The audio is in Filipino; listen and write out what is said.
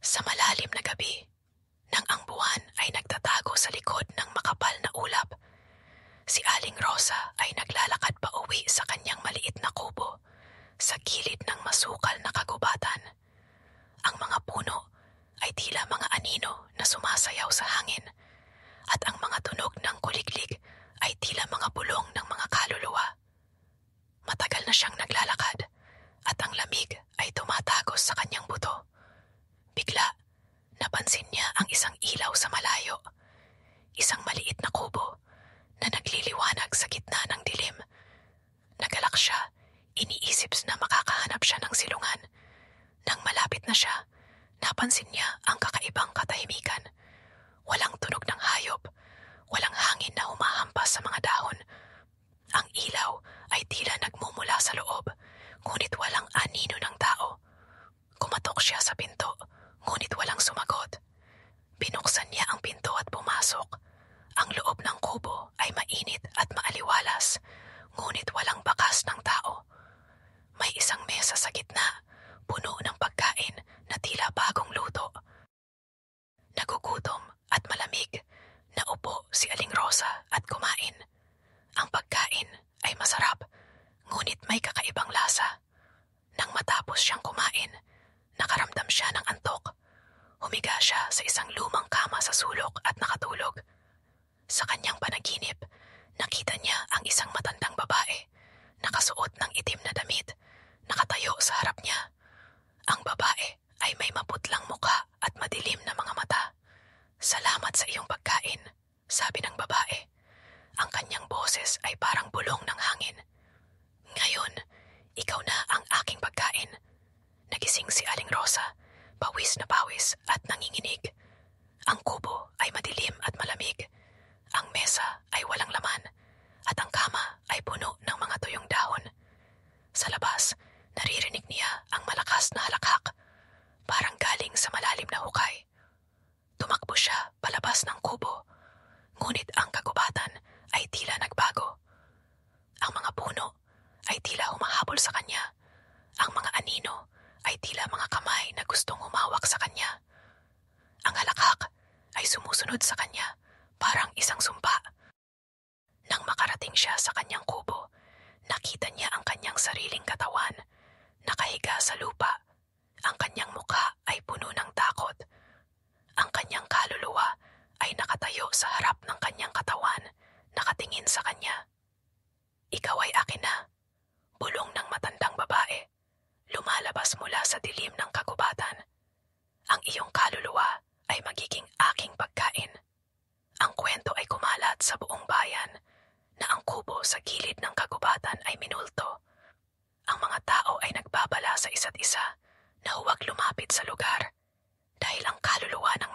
Sa malalim na gabi, nang ang buwan ay nagtatago sa likod ng makapal na ulap, si Aling Rosa ay naglalakad pa uwi sa kanyang maliit na kubo sa gilid ng masukal na kagubatan. Ang mga puno ay tila mga anino na sumasayaw sa hangin, at ang mga tunog ng kuliglig ay tila mga bulong ng mga kaluluwa. Matagal na siyang naglalakad at ang lamig ay tumatagos sa kanyang buto. Bigla, napansin niya ang isang ilaw sa malayo, isang maliit na kubo na nagliliwanag sa gitna ng dilim. Nagalak siya, iniisip na makakahanap siya ng silungan. Nang malapit na siya, napansin niya ang kakaibang katahimikan. Walang tunog ng hayop, walang hangin na humahampas sa mga dahon. Ang ilaw ay tila nagmumula sa loob, ngunit walang anino ng tao. Kumatok siya sa pinto, ngunit walang sumagot. Binuksan niya ang pinto at pumasok. Ang loob ng kubo ay mainit at maaliwalas, ngunit walang bakas ng tao. May isang mesa sa gitna, puno ng pagkain na tila bagong luto. Nagugutom at malamig, naupo si Aling Rosa at kumain. Ang pagkain ay masarap, ngunit may kakaibang lasa. Nang matapos siyang kumain, nakaramdam siya ng antok. Humiga siya sa isang lumang kama sa sulok at nakatulog. Sa kanyang panaginip, nakita niya ang isang matandang babae, nakasuot ng itim na damit, nakatayo sa harap niya. Ang babae ay may maputlang muka at madilim na mga mata. "Salamat sa iyong pagkain," sabi ng babae. Ang kanyang boses ay parang bulong ng hangin. "Ngayon, ikaw na ang aking pagkain." Nagising si Aling Rosa, pawis na pawis at nanginginig. Ang kubo ay madilim at malamig. Ang mesa ay walang laman at ang kama ay puno ng mga tuyong dahon. Sa labas, naririnig niya ang malakas na halakhak, parang galing sa malalim na hukay. Tumakbo siya palabas ng kubo, ngunit ang kagubatan ay tila nagbago. Ang mga puno ay tila humahabol sa kanya. Ang mga anino ay tila mga kamay na gustong humawak sa kanya. Ang halakhak ay sumusunod sa kanya, parang isang sumpa. Nang makarating siya sa kanyang kubo, nakita niya ang kanyang sariling katawan, nakahiga sa lupa. Ang kanyang mukha ay puno ng takot. Ang kanyang kaluluwa ay nakatayo sa harap ng kanyang katawan, nakatingin sa kanya. "Ikaw ay akin na," bulong ng matandang babae, lumalabas mula sa dilim ng kagubatan. "Ang iyong kaluluwa ay magiging aking pagkain." Ang kwento ay kumalat sa buong bayan na ang kubo sa gilid ng kagubatan ay minulto. Ang mga tao ay nagbabala sa isa't isa na huwag lumapit sa lugar dahil ang kaluluwa ng